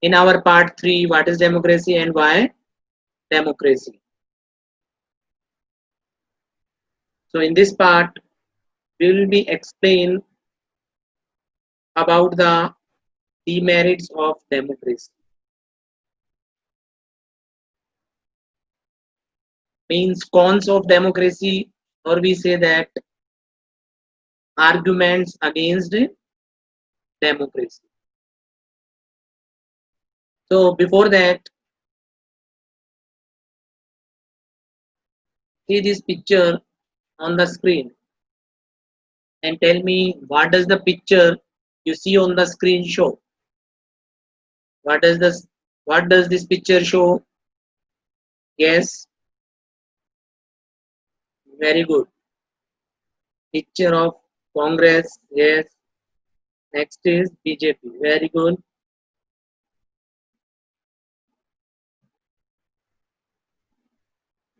in our part 3, what is democracy and why democracy. So in this part, we will be explain about the demerits of democracy. Means cons of democracy, or we say that arguments against democracy. So before that, see this picture on the screen and tell me what does the picture you see on the screen show? What does this picture show? Yes, very good. Picture of Congress. Yes. Next is BJP. Very good.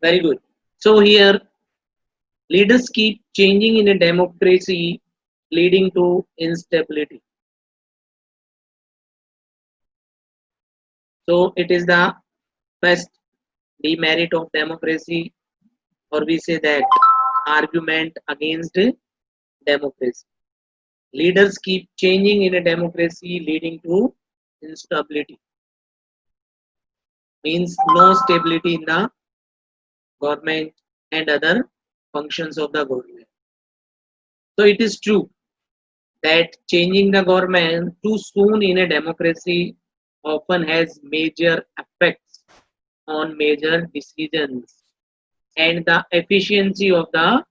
Very good. So here leaders keep changing in a democracy, leading to instability. So it is the first demerit of democracy, or we say that argument against democracy. Leaders keep changing in a democracy, leading to instability. Means no stability in the government and other functions of the government. So it is true that changing the government too soon in a democracy often has major effects on major decisions and the efficiency of the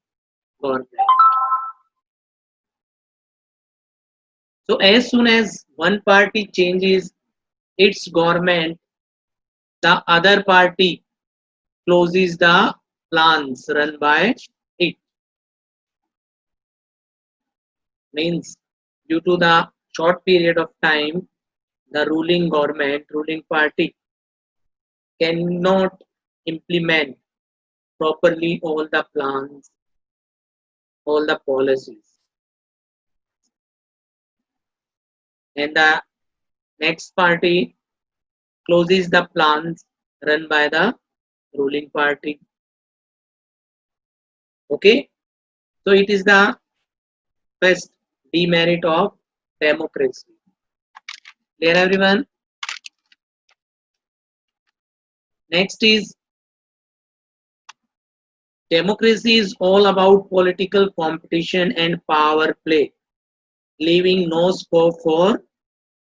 government. So as soon as one party changes its government, the other party closes the plans run by it. Means due to the short period of time, the ruling government, ruling party cannot implement properly all the plans, all the policies. And the next party closes the plans run by the ruling party. Okay, so it is the first demerit of democracy. Clear everyone? Next is democracy is all about political competition and power play, leaving no scope for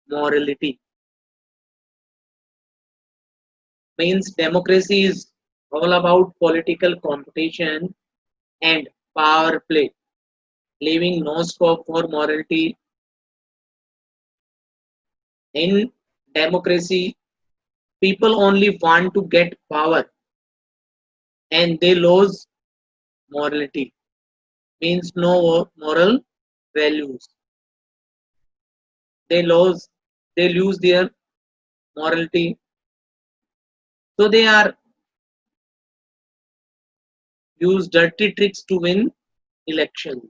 morality. Means democracy is all about political competition and power play, leaving no scope for morality. In democracy, people only want to get power and they lose morality. Means no moral values. They lose their morality. So they are use dirty tricks to win elections.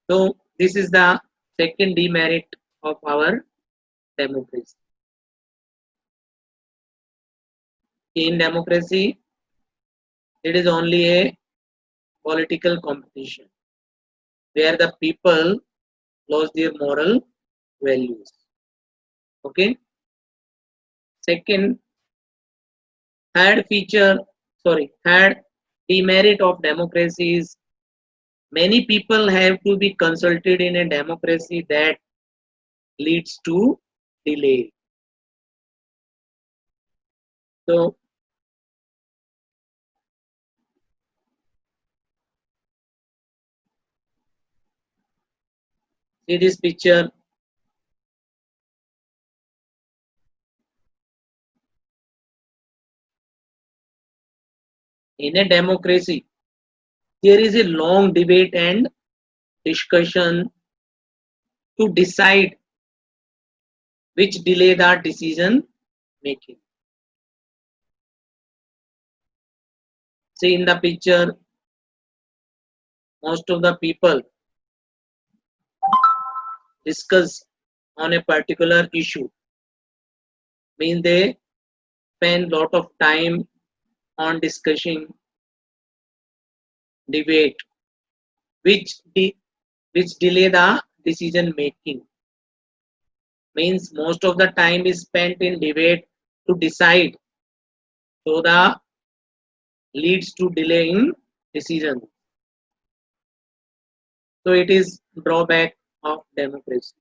So this is the second demerit of our democracy. In democracy, it is only a political competition where the people lose their moral values. Okay. Second, third demerit of democracy is many people have to be consulted in a democracy that leads to delay. So see this picture. In a democracy, there is a long debate and discussion to decide which delay the decision making. See in the picture, most of the people discuss on a particular issue. Means they spend lot of time on discussing, debate, which which delay the decision making. Means most of the time is spent in debate to decide, so the leads to delay in decision. So it is drawback of democracy.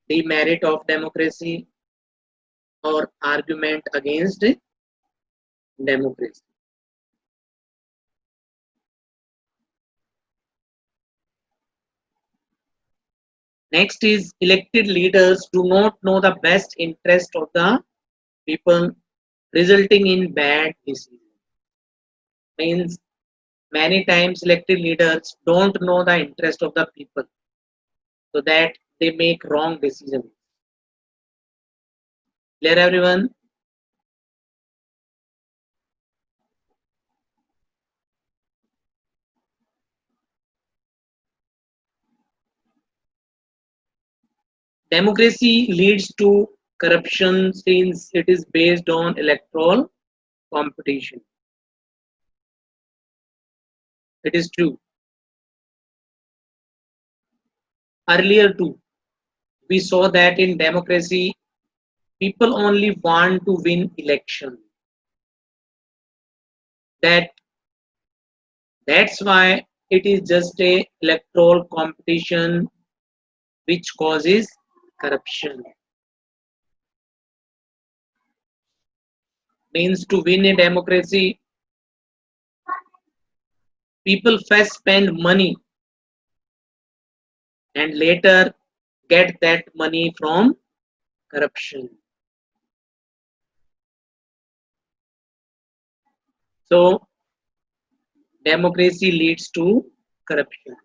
Demerit of democracy or argument against democracy. Next is elected leaders do not know the best interest of the people, resulting in bad decisions. Means many times elected leaders don't know the interest of the people, so that they make wrong decisions. Clear everyone? Democracy leads to corruption since it is based on electoral competition. It is true. Earlier too, we saw that in democracy, people only want to win election. That that's why it is just a electoral competition which causes corruption. Means to win a democracy, people first spend money and later get that money from corruption. So democracy leads to corruption.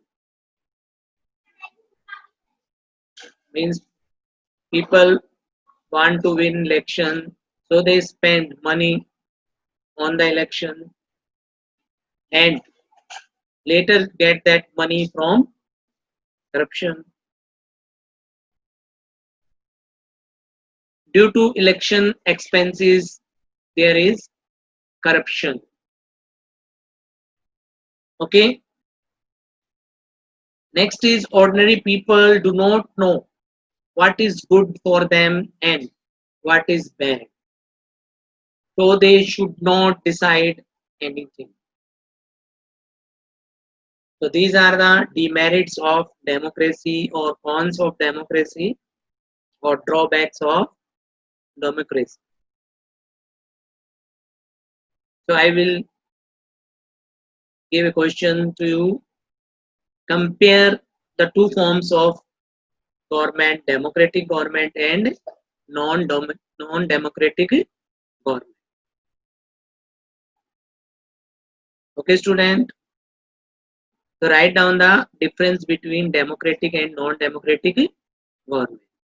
Means people want to win election, so they spend money on the election and later get that money from corruption. Due to election expenses, there is corruption. Okay. Next is ordinary people do not know what is good for them and what is bad. So they should not decide anything. So these are the demerits of democracy or cons of democracy or drawbacks of democracy. So I will give a question to you. Compare the two forms of government, democratic government and non-democratic government. Okay, student. So write down the difference between democratic and non-democratic government.